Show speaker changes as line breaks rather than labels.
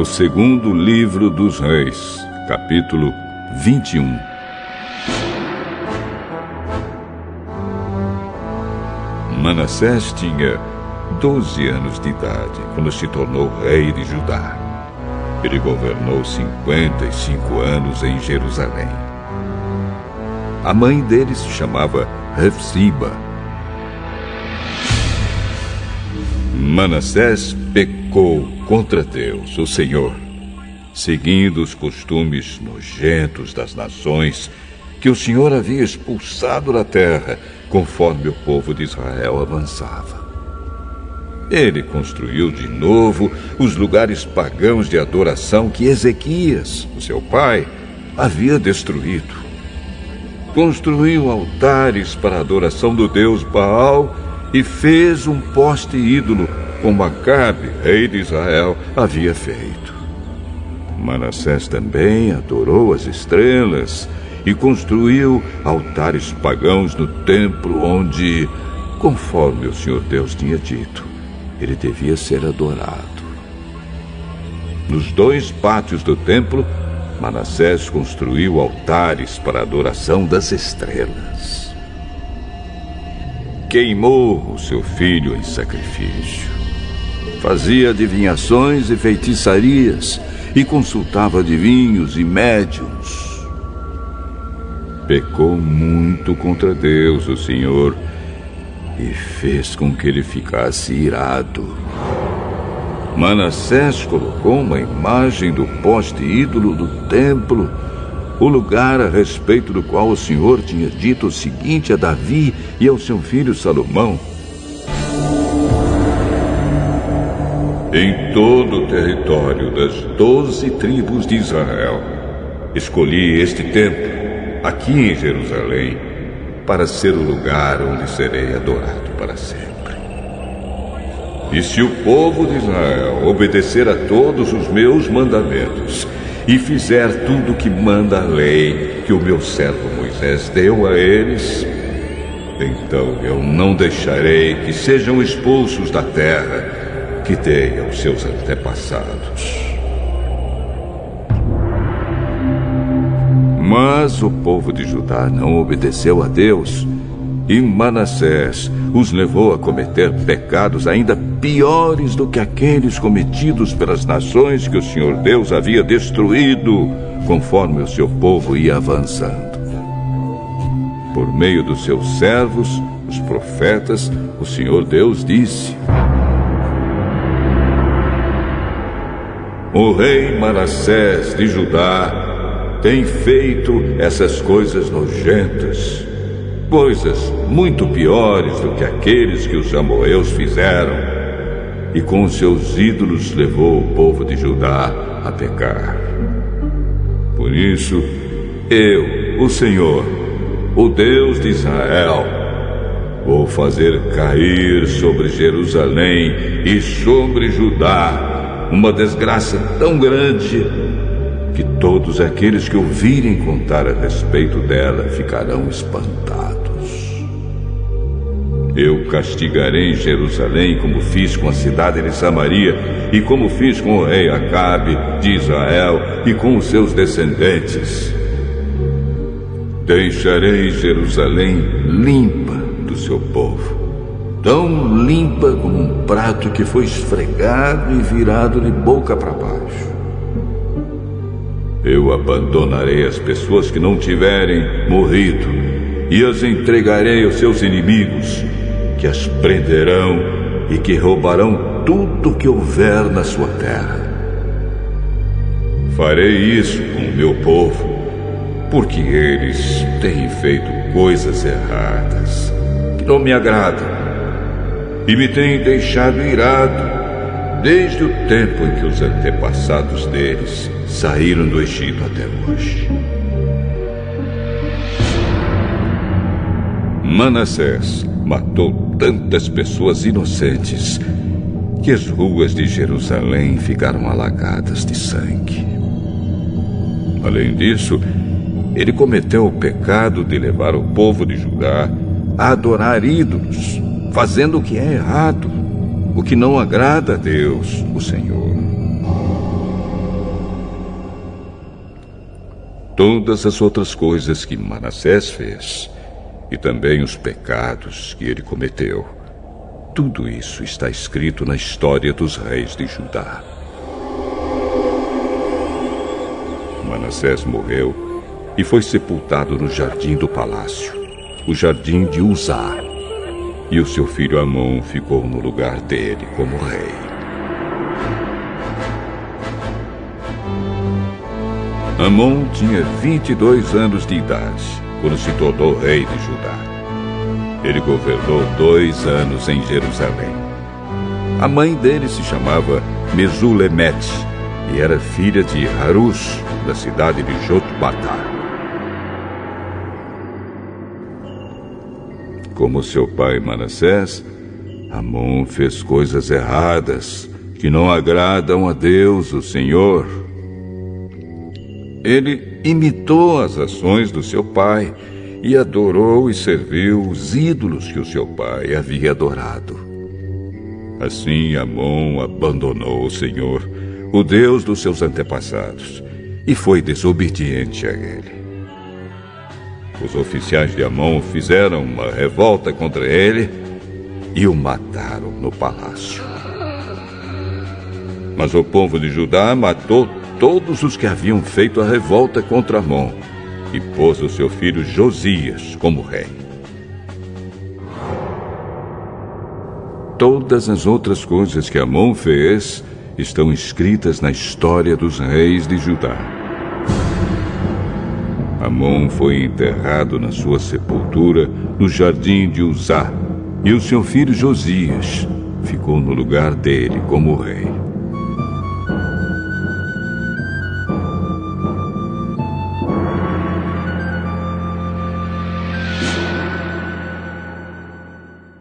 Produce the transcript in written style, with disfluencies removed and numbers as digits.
O segundo livro dos Reis, capítulo 21. Manassés tinha 12 anos de idade quando se tornou rei de Judá. Ele governou 55 anos em Jerusalém. A mãe dele se chamava Hefziba. Manassés pecou contra Deus, o Senhor, seguindo os costumes nojentos das nações que o Senhor havia expulsado da terra, conforme o povo de Israel avançava. Ele construiu de novo os lugares pagãos de adoração que Ezequias, o seu pai, havia destruído. Construiu altares para a adoração do deus Baal e fez um poste ídolo, como Acabe, rei de Israel, havia feito. Manassés também adorou as estrelas e construiu altares pagãos no templo onde, conforme o Senhor Deus tinha dito, ele devia ser adorado. Nos 2 pátios do templo, Manassés construiu altares para a adoração das estrelas. Queimou o seu filho em sacrifício. Fazia adivinhações e feitiçarias e consultava adivinhos e médiuns. Pecou muito contra Deus, o Senhor, e fez com que ele ficasse irado. Manassés colocou uma imagem do poste ídolo do templo, o lugar a respeito do qual o Senhor tinha dito o seguinte a Davi e ao seu filho Salomão: em todo o território das 12 tribos de Israel, escolhi este templo, aqui em Jerusalém, para ser o lugar onde serei adorado para sempre. E se o povo de Israel obedecer a todos os meus mandamentos e fizer tudo o que manda a lei que o meu servo Moisés deu a eles, então eu não deixarei que sejam expulsos da terra que dei aos seus antepassados. Mas o povo de Judá não obedeceu a Deus, e Manassés os levou a cometer pecados ainda piores do que aqueles cometidos pelas nações que o Senhor Deus havia destruído, conforme o seu povo ia avançando. Por meio dos seus servos, os profetas, o Senhor Deus disse: o rei Manassés de Judá tem feito essas coisas nojentas, coisas muito piores do que aqueles que os amorreus fizeram, e com os seus ídolos levou o povo de Judá a pecar. Por isso, eu, o Senhor, o Deus de Israel, vou fazer cair sobre Jerusalém e sobre Judá uma desgraça tão grande que todos aqueles que ouvirem contar a respeito dela ficarão espantados. Eu castigarei Jerusalém como fiz com a cidade de Samaria e como fiz com o rei Acabe de Israel e com os seus descendentes. Deixarei Jerusalém limpa do seu povo, tão limpa como um prato que foi esfregado e virado de boca para baixo. Eu abandonarei as pessoas que não tiverem morrido e as entregarei aos seus inimigos, que as prenderão e que roubarão tudo que houver na sua terra. Farei isso com o meu povo, porque eles têm feito coisas erradas que não me agradam e me têm deixado irado desde o tempo em que os antepassados deles saíram do Egito até hoje. Manassés matou tantas pessoas inocentes que as ruas de Jerusalém ficaram alagadas de sangue. Além disso, ele cometeu o pecado de levar o povo de Judá a adorar ídolos, fazendo o que é errado, o que não agrada a Deus, o Senhor. todas as outras coisas que Manassés fez, e também os pecados que ele cometeu. Tudo isso está escrito na história dos reis de Judá. Manassés morreu e foi sepultado no jardim do palácio, o jardim de Uzá, e o seu filho Amon ficou no lugar dele como rei. Amon tinha 22 anos de idade quando se tornou rei de Judá. Ele governou 2 anos em Jerusalém. A mãe dele se chamava Mesulemete e era filha de Harus, da cidade de Jotbatá. Como seu pai Manassés, Amon fez coisas erradas que não agradam a Deus, o Senhor. Ele imitou as ações do seu pai e adorou e serviu os ídolos que o seu pai havia adorado. Assim, Amon abandonou o Senhor, o Deus dos seus antepassados, e foi desobediente a ele. Os oficiais de Amon fizeram uma revolta contra ele e o mataram no palácio. Mas o povo de Judá matou todos os que haviam feito a revolta contra Amon e pôs o seu filho Josias como rei. Todas as outras coisas que Amon fez estão escritas na história dos reis de Judá. Amon foi enterrado na sua sepultura no jardim de Uzá, e o seu filho Josias ficou no lugar dele como rei.